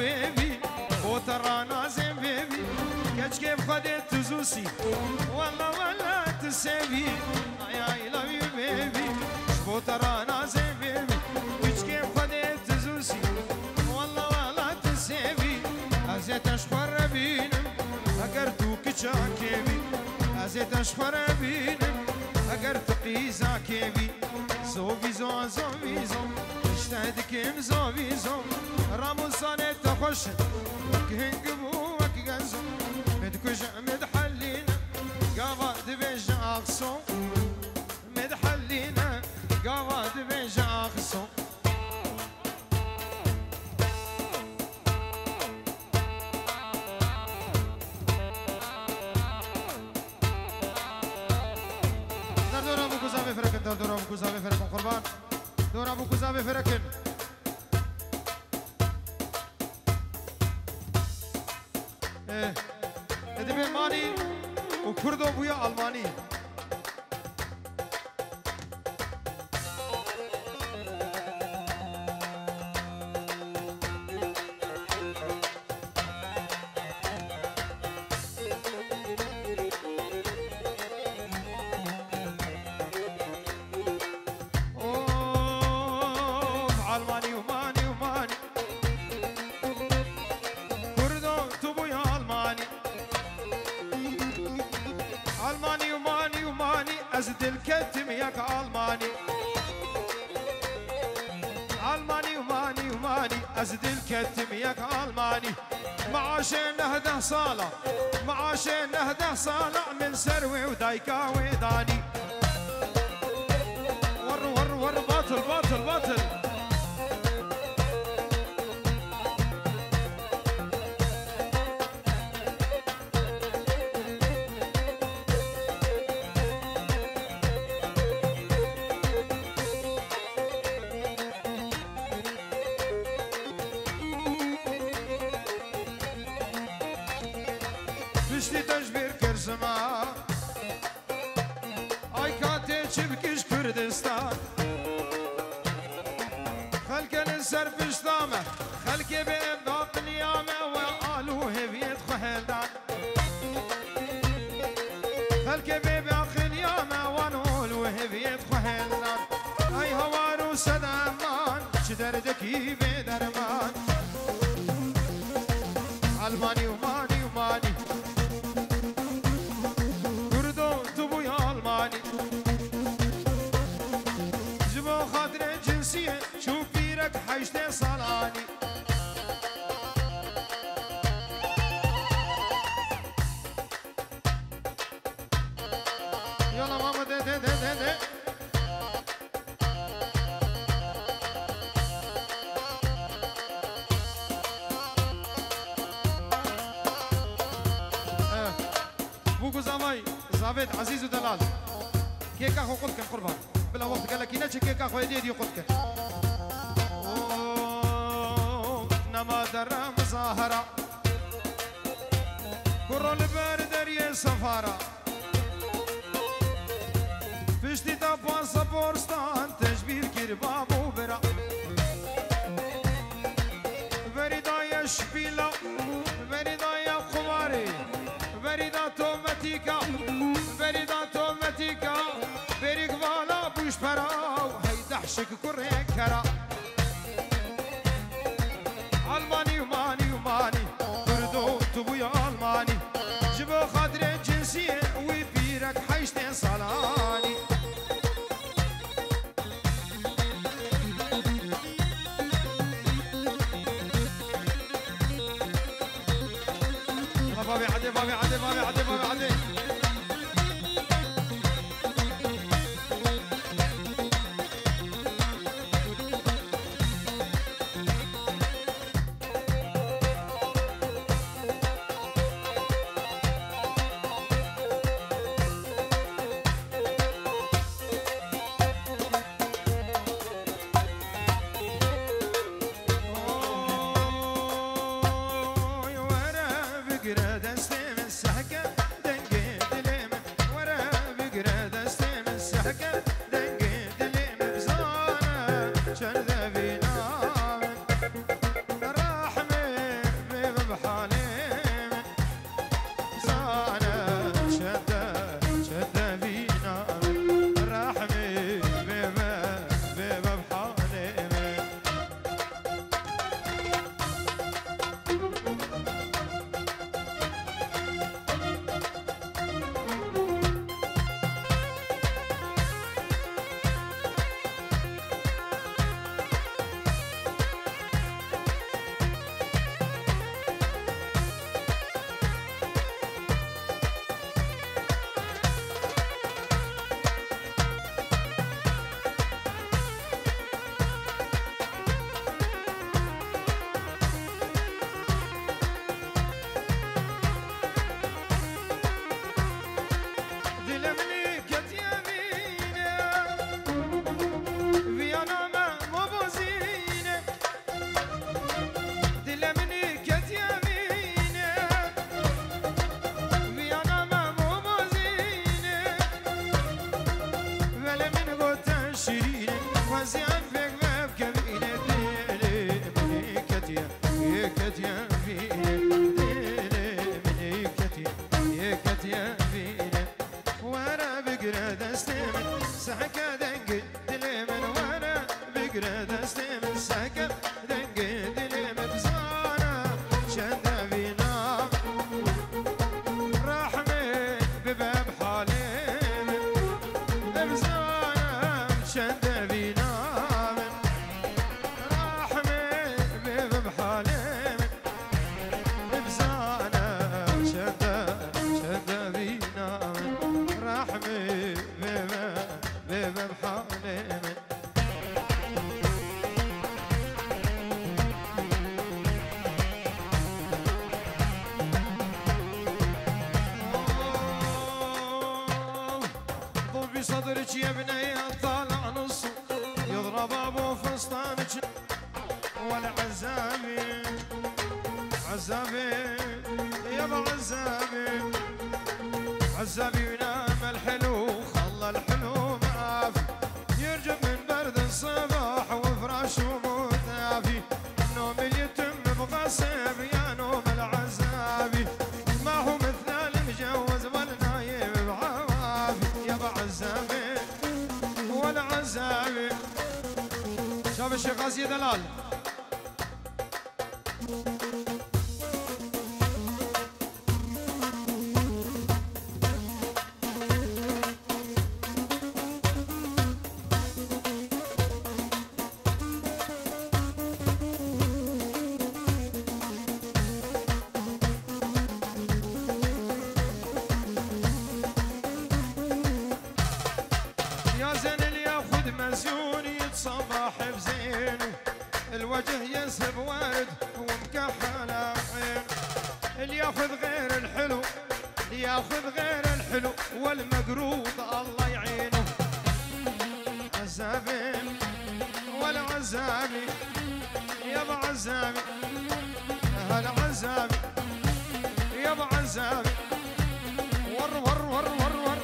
بيبي وترانا زين بيبي كاش كيف خدت تزوسي والله ولا تسيبي I love you baby وترانا زين بيبي كاش كيف خدت تزوسي والله ولا تسيبي ازيت اشخر بينم اگر تو كشاكيبي ازيت اشخر بينم اگر تقيزا كيبي زوفي زو زوفي زو اشتهدكم زوفي زو رامون صانت تخش كهنقبو وكغزو مدكوش مدحلينا قاوا دبيج اخصو مدحلينا قاوا دبيج اخصو دور ابو كوزافي فركن دور ابو كوزافي فركن قربان دور ابو كوزافي فركن ادبي الماني وكردو بويا الماني أزد الكتم ياك ألماني ألماني وماني وماني أزد الكتم ياك ألماني معاشين نهده صالة معاشين نهده صالة من سروي ودايكا ويداني ور ور ور باطل باطل باطل بشتي تجبير كرزما اي كاتي تشبكش كردستان خلق الانسر بشتامه خلق بإبقاق اليامه وقالوا هبيت خهلدان خلق بإبقاق اليامه ونقول وهبيت خهلدان اي هوارو سدامان شدردكي بدرمان الماني وماني وماني جبو خاطر جنسية شوف بيرك حيشتي صلاني يلا ماما دي دي دي دي دي بوكو زاماي زافيد عزيز ودلال كيكا خو قدك قربان بلا وقت قال لك ينجي كيكا خو يدي قدك نما در مظاهرة كرو البردر يا سفارة فشتي تا باسبورستان تجبير كرباب وبرا بريدا يا شبيلا بريدا يا خماري بريدا توماتيكا بريدا توماتيكا بريك بالا بوش براو هيدحشك كريك كرا ألماني وماني وماني كردو تبويا ألماني جبو خاطر جنسية وبيرك حيشتين صلاني بابي عدي بابي عدي بابي عدي بابي عدي رحمة شيرين وزيان فيك باب كبيرة ديلي مني كتيا يكتيا فيني ديلي مني كتيا يكتيا فيني وانا بقرا دستمن سحكا دنق دلي من وانا بقرا دستمن سحكا دنق دلي من بزانا شندا بينا رحمة بباب حالي بزانا شندا بينا رحمة بباب حالي بزانا شندا بينا رحمة بباب حالي صدرك يا بني طالع نص يضرب ابو فستانك والعزابي عزابي يابا عزابي عزابي ينام الحلو خلى الحلو ما في يرجع من برد الصباح وفراشه متافي نوم اليتم مغصب يا نوم العزابي ما هو مثل المجوز والنايم بعوافي يابا عزابي والعزابي شاف الشيخ غازي دلال مزيون يتصبح بزين الوجه ينسب ورد ومكحل عين اللي ياخذ غير الحلو اللي ياخذ غير الحلو والمقروض الله يعينه عزابي والعزابي يابا عزابي هلا عزابي يابا عزابي ور ور ور ور ور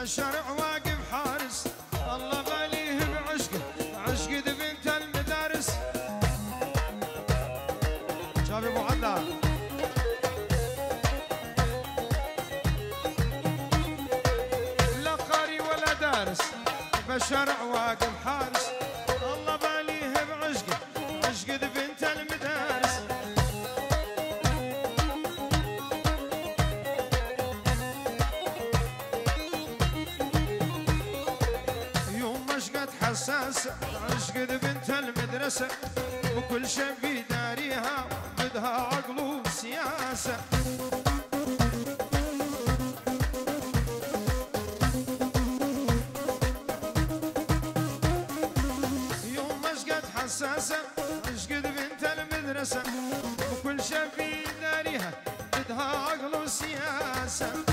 الشارع واقف حارس الله باليه بعشقه عشقه بنت المدارس شافي ابو عدنان لا قاري ولا دارس بالشارع واقف حارس الله باليه بعشقه عشقه بنت المدارس حساسة عشقد بنت المدرسة وكل شي في داريها بدها عقل وسياسة يوم مشقد حساسة عشقد بنت المدرسة وكل شي في داريها بدها عقل وسياسة